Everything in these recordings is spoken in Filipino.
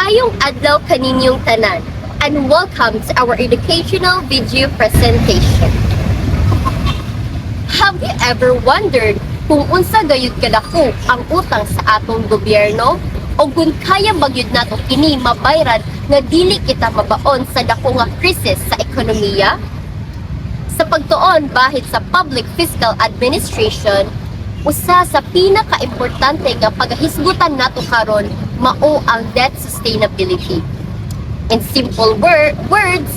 Maayong adlaw kaninyong tanan and welcome to our educational video presentation. Have you ever wondered kung unsa gayud kadako ang utang sa atong gobyerno o kung kaya bagyud nato kini mabayran nga dili kita mabaon sa dako nga krisis sa ekonomiya? Sa pagtuon bahid sa Public Fiscal Administration, usa sa pinaka-importante nga paghisgutan nato karon mao ang debt sustainability. In simple words,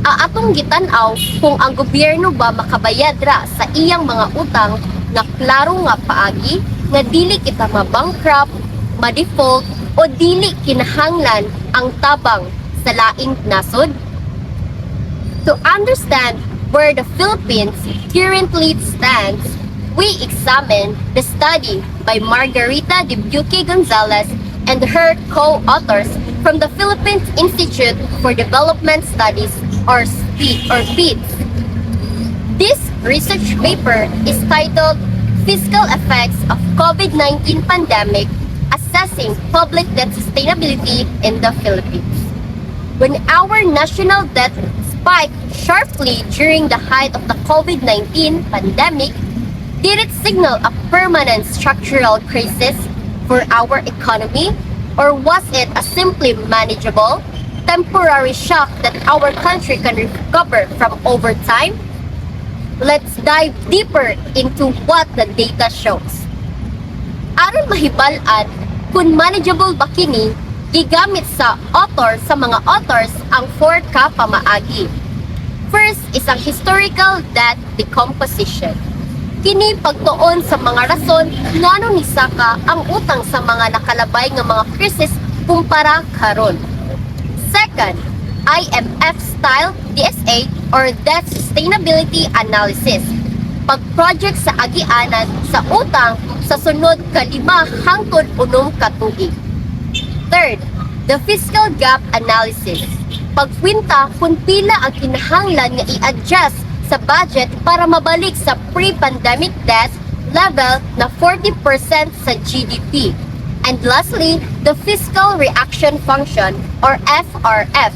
atong gitan-aw kung ang gobyerno ba makabayad ra sa iyang mga utang na klaro nga paagi nga dili kita mabankrupt, ma-default o dili kinahanglan ang tabang sa laing nasod. To understand where the Philippines currently stands, we examine the study by Margarita Dubuque Gonzalez and her co-authors from the Philippines Institute for Development Studies or PIDS. This research paper is titled Fiscal Effects of COVID-19 Pandemic Assessing Public Debt Sustainability in the Philippines. When our national debt spiked sharply during the height of the COVID-19 pandemic, did it signal a permanent structural crisis for our economy, or was it a simply manageable, temporary shock that our country can recover from over time? Let's dive deeper into what the data shows. Aron mahibalan kung manageable ba kini, gigamit sa mga authors ang 4 ka pamaagi. First is ang historical debt decomposition. Kini pagtuon sa mga rason ngano ni saka ang utang sa mga nakalabay nga mga krisis kumpara karon. Second, IMF-style DSA or Debt Sustainability Analysis. Pag-project sa agianan sa utang sa sunod ka 5 hangtod 6 ka tuig. Third, the Fiscal Gap Analysis. Pagkwinta kung pila ang kinahanglan nga i-adjust sa budget para mabalik sa pre-pandemic debt level na 40% sa GDP. And lastly, the Fiscal Reaction Function or FRF.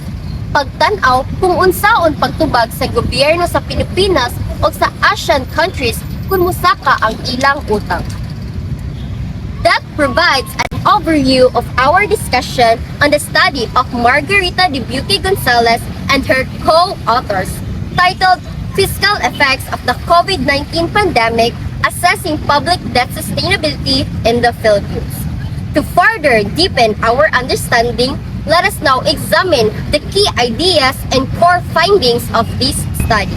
Pagtan-aw kung unsaon pagtubag sa gobyerno sa Pilipinas o sa Asian countries kung musaka ang ilang utang. That provides an overview of our discussion on the study of Margarita Dubuque Gonzalez and her co-authors titled Fiscal Effects of the COVID-19 Pandemic Assessing Public Debt Sustainability in the Philippines. To further deepen our understanding, let us now examine the key ideas and core findings of this study.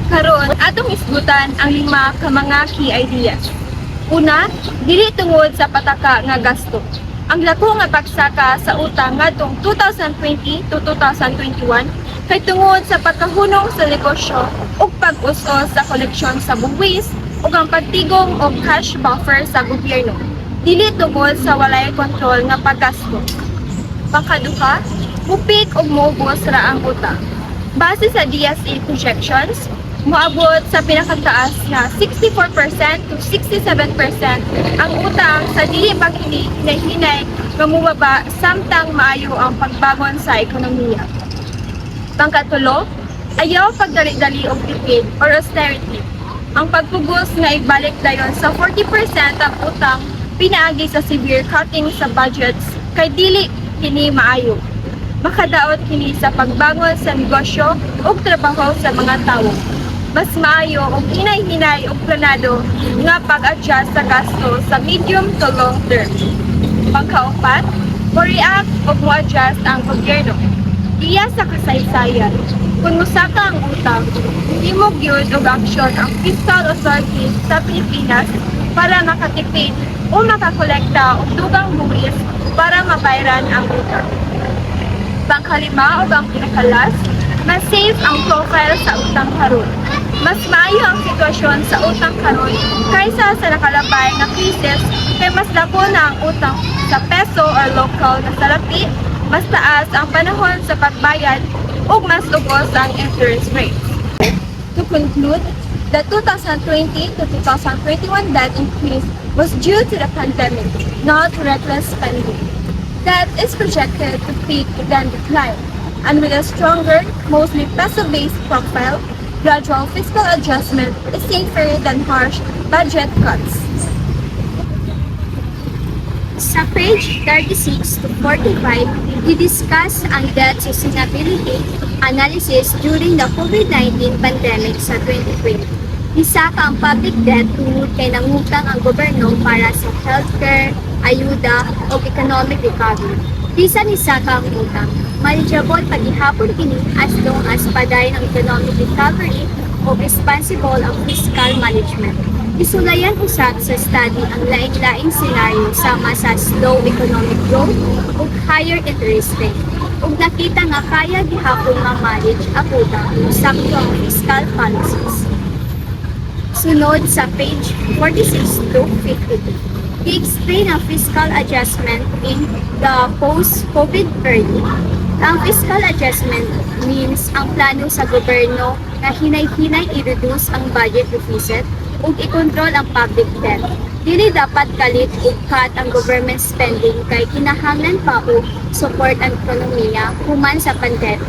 Karon atong isgutan ang 5 ka mga key ideas. Una, dili tungod sa pataka nga gasto. Ang lako nga pagsaka sa utang ngadtong 2020 to 2021 kay tungod sa pagkahunong sa negosyo ug pag-us-os sa koleksyon sa buwis ug ang pagtigom og cash buffer sa gobyerno. Dili tungod sa walay kontrol nga paggasto. Pangkaduha, mupik ug moubos ra ang utang. Base sa DSA projections, moabot sa pinakataas na 64% to 67% ang utang sa dili pa kini hinay-hinay nga mubaba samtang maayo ang pagbangon sa ekonomiya. Pangkatulo, ayaw pagdali-dali og tipid or austerity. Ang pagpugos nga ibalik dayon sa 40% ang utang pinaagi sa severe cutting sa budgets kay dili kini maayo. Makadaot kini sa pagbangon sa negosyo ug trabaho sa mga tawo. Mas maayo og hinay-hinay og planado nga pag-adjust sa gasto sa medium to long term. Pangkaupat, mo-react o mo-adjust ang gobyerno. Iya sa kasaysayan, kung musaka ang utang, hindi mo gyud og aksyon ang fiscal authorities sa Pilipinas para makatipid o makakolekta og dugang buwis para mabayaran ang utang. Pangkalima o ang pinakalas, mas safe ang profile sa utang karon. Mas maayo ang sitwasyon sa utang karon kaysa sa nakalabay nga krisis kay mas labo na ang utang sa peso or local na salapi, mas taas ang panahon sa pagbayad ug mas ugos ang interest rates. To conclude, the 2020 to 2021 debt increase was due to the pandemic, not reckless spending. that is projected to peak then decline, and with a stronger, mostly peso-based profile, gradual fiscal adjustment is safer than harsh budget cuts. Sa page 36 to 45, i-discuss ang debt sustainability analysis during the COVID-19 pandemic sa 2020. Isa ka ang public debt tungod kay nangutang ang gobyerno para sa healthcare, ayuda o economic recovery. Bisan isa ka ang utang, manageable pagihapon kini as long as paday ng economic recovery o responsible ang fiscal management. Isulayan usab sa study ang lain-laing senaryo sama sa slow economic growth ug higher interest rate. Ug nakita nga kaya gihapon ma-manage ang utang ug sakto ang fiscal policies. Sunod sa page 46 to 52. I-explain ang fiscal adjustment in the post-COVID period. Ang fiscal adjustment means ang plano sa gobyerno na hinay-hinay i-reduce ang budget deficit ug i-control ang public debt. Dili dapat kalit ug cut ang government spending kay kinahanglan pa og support ang ekonomiya human sa pandemic.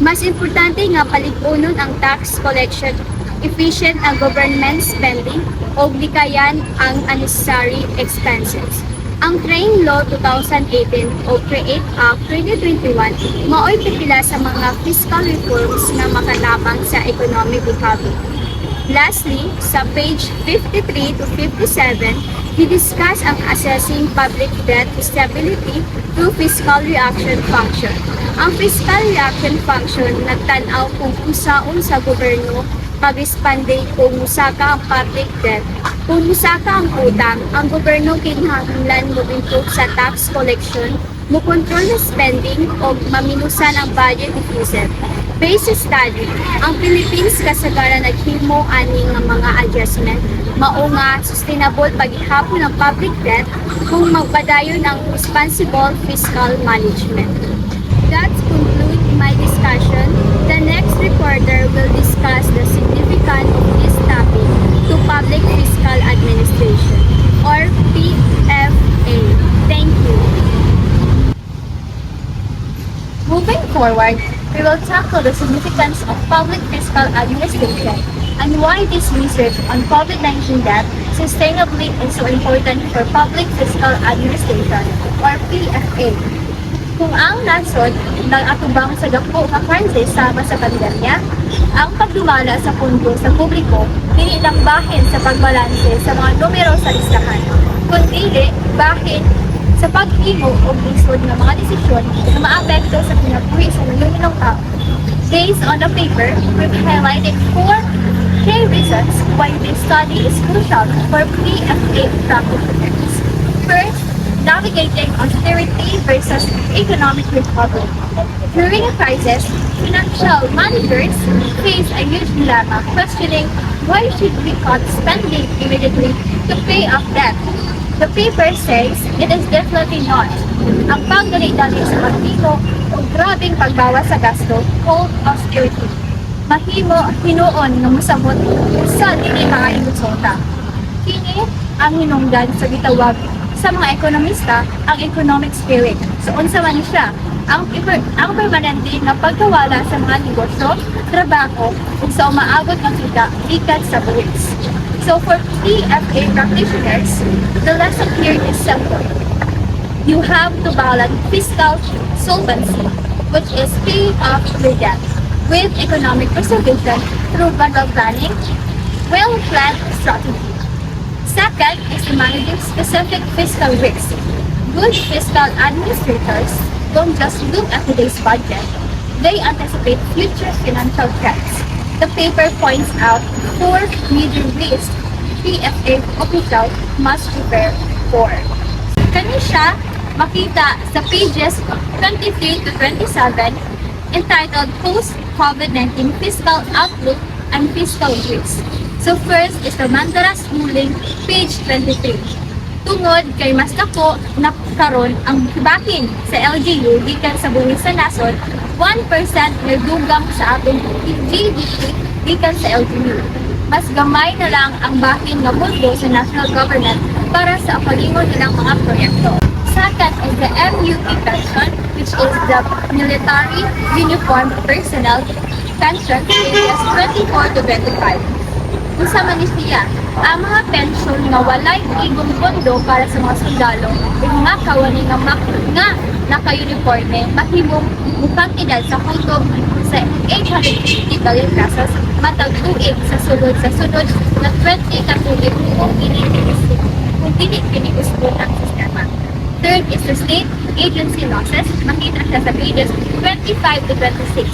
Mas importante nga paligunon ang tax collection, efficient ang government spending o likayan ang unnecessary expenses. Ang Train Law 2018 o Create Act 2021 mao'y pipila sa mga fiscal reforms na makatabang sa economic recovery. Lastly, sa page 53 to 57, i-discuss ang assessing public debt stability through fiscal reaction function. Ang fiscal reaction function nagtanaw kung usaon sa gobyerno pag-responde kung musaka ang public debt. Kung musaka ang utang, ang gobyerno kinahanglan mo improve sa tax collection, mo control na spending o maminusan ang budget deficit. Based sa study, ang Philippines kasagaran naghimo ani nga mga adjustment mao nga sustainable paghihapon ng public debt kung magpadayon ang responsible fiscal management. That concludes my discussion. The next reporter will discuss the significance of this topic to public fiscal administration or PFA. Thank you. Moving forward, we will tackle the significance of public fiscal administration and why this research on COVID-19 debt sustainably is so important for public fiscal administration or PFA. Kung ang nasod nag-atubang sa dako nga crisis sama sa pandemya, ang pagdumala sa pundo sa publiko dili lang bahin sa pagbalanse sa mga numero sa listahan, kundi bahin sa paghimo o lisod ng mga desisyon na maapekto sa kinabuhi sa milyon ng tao. Based on the paper, we've highlighted 4 key reasons why this study is crucial for PFA practitioners. First, navigating austerity versus economic recovery. During a crisis, financial managers face a huge dilemma questioning why should we cut spending immediately to pay off debt. The paper says it is definitely not. Ang pagdali-dali sa paghimo o grabing pagbawas sa gasto called austerity. Mahimo hinuon nga mosamot sa dili mga inusulta. Kini ang hinungdan sa gitawag sa mga ekonomista ang economic spirit. So unsa man siya? Ang permanente nga pagkawala sa mga negosyo, trabaho ug sa umaabot nga kita ikat sa buwis. So for PFA practitioners, the lesson here is simple. You have to balance fiscal solvency, which is paying off your debt, with economic preservation through budget planning, well-planned strategy. Second is managing specific fiscal risks. Good fiscal administrators don't just look at today's budget. They anticipate future financial threats. The paper points out 4 major risks PFA officials must prepare for. Kani siya makita sa pages 23 to 27 entitled Post-COVID-19 Fiscal Outlook and Fiscal Risks. So first is the Mandaras ruling, page 23. Tungod kay mas dako na karon ang bahin sa LGU gikan sa buwis sa nasod, 1% nagdugang sa atong GDP gikan sa LGU. Mas gamay na lang ang bahin nga pondo sa national government para sa pag-ingon nilang mga proyekto. Sa second is the MUP pension, which is the Military Uniformed Personnel Pension ages 24 to 25. Unsa man ni siya, ang mga pension nga walay igong pondo para sa mga sundalo ug nga kawani nga naka-uniforme mahimong mukhang edad sa hangtod sa 850 billion pesos matag tuig sa sunod na 20 ka tuig kung dili kini gusto ang sistema. Third is the state agency losses. Makita siya sa pages 25 to 26.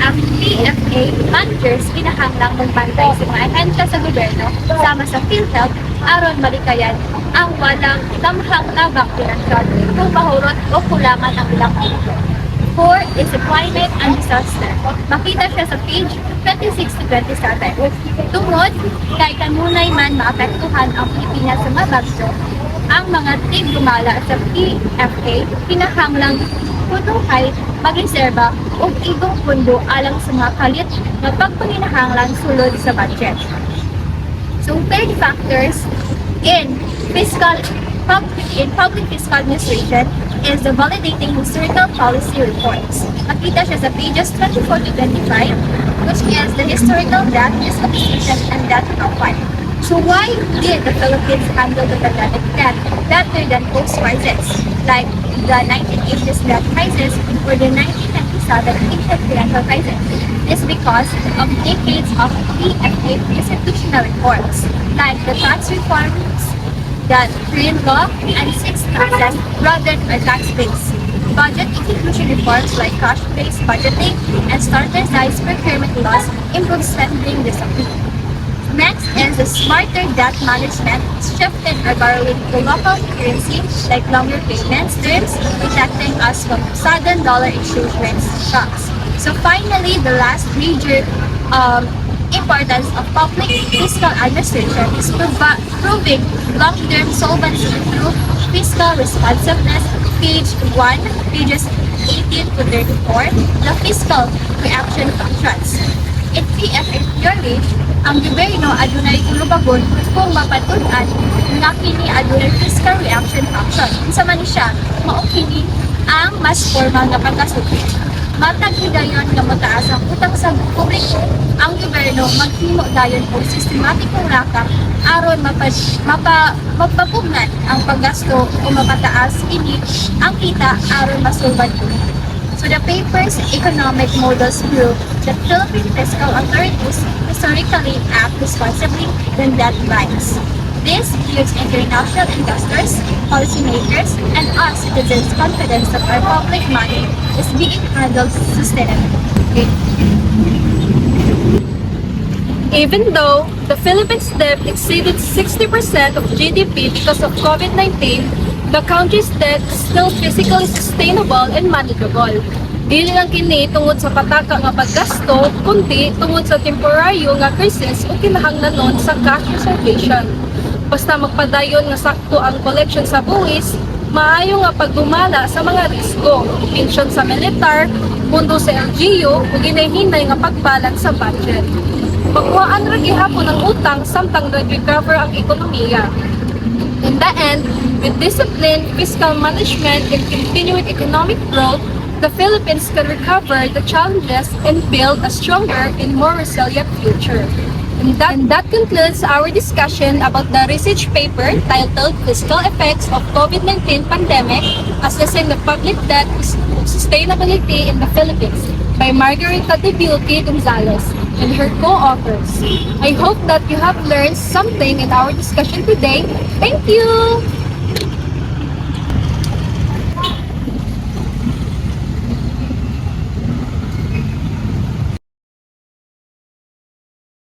Ang PFA managers kinahanglang magbantay sa mga ahensya sa gobyerno sama sa PhilHealth aron malikayan ang walang tamhang tabang pinasyon kung mahurot o kulangan ang ilang punto. 4 is the climate and disaster. Makita siya sa page 26 to 27. Tungod kay kanunay man maapektuhan ang Pilipinas sa mga bagyo, ang mga tigumala sa PFA kinahanglang putuhay magreserba o igong pundo alang sa mga kalit na pagpanginahanglan sulod sa budget. So third factors in public fiscal administration is the validating historical policy reports. Makita siya sa pages 24 to 25, which is the historical debt distribution and debt profile. So why did the Philippines handle the pandemic debt better than post-crisis, like the 1980s debt crisis or the 1997 Asian financial crisis? It's because of decades of PFA institutional reforms, like the tax reforms, the Korean law, and 6 taxes rather than tax base. Budget execution reforms like cash-based budgeting and standardized procurement laws improve spending discipline. Next is the smarter debt management, shifted our borrowing to local currency like longer payments terms, protecting us from sudden dollar exchange rate shocks. So finally, the last major importance of public fiscal administration is proving long-term solvency through fiscal responsiveness. Page 1, pages 18 to 34, the fiscal reaction functions. In PFA theory, ang gobyerno adunay tulubagon kung mapatun-an nga kini adunay fiscal reaction function. Unsa man ni siya, mao kini ang mas formal nga pagkasuti. Matag higayon nga mataas ang utang sa publiko, ang gobyerno maghimo dayon og sistematikong rakap aron mapapugnan ang paggasto o mapataas ini ang kita aron masulbad ito. So the paper's economic models prove that Philippine fiscal authorities historically act responsibly when debt rise. This gives international investors, policymakers, and us citizens confidence that our public money is being handled sustainably. Even though the Philippines' debt exceeded 60% of GDP because of COVID-19, the country's debt is still physically sustainable and manageable. Dili lang kini tungod sa pataka nga paggasto, kundi tungod sa temporaryo nga krisis o kinahanglanon sa cash reservation. Basta magpadayon nga sakto ang collection sa buwis, maayo nga pagdumala sa mga risko, pensyon sa militar, pundo sa LGU ug hinay-hinay nga pagbalance sa budget. Magkuhaan ra gihapon ang utang samtang nag-recover ang ekonomiya. In the end, with disciplined fiscal management and continued economic growth, the Philippines can recover the challenges and build a stronger and more resilient future. And that concludes our discussion about the research paper titled Fiscal Effects of COVID-19 Pandemic, Assessing the Public Debt Sustainability in the Philippines by Margarita de Beauty Gonzalez and her co-authors. I hope that you have learned something in our discussion today. Thank you!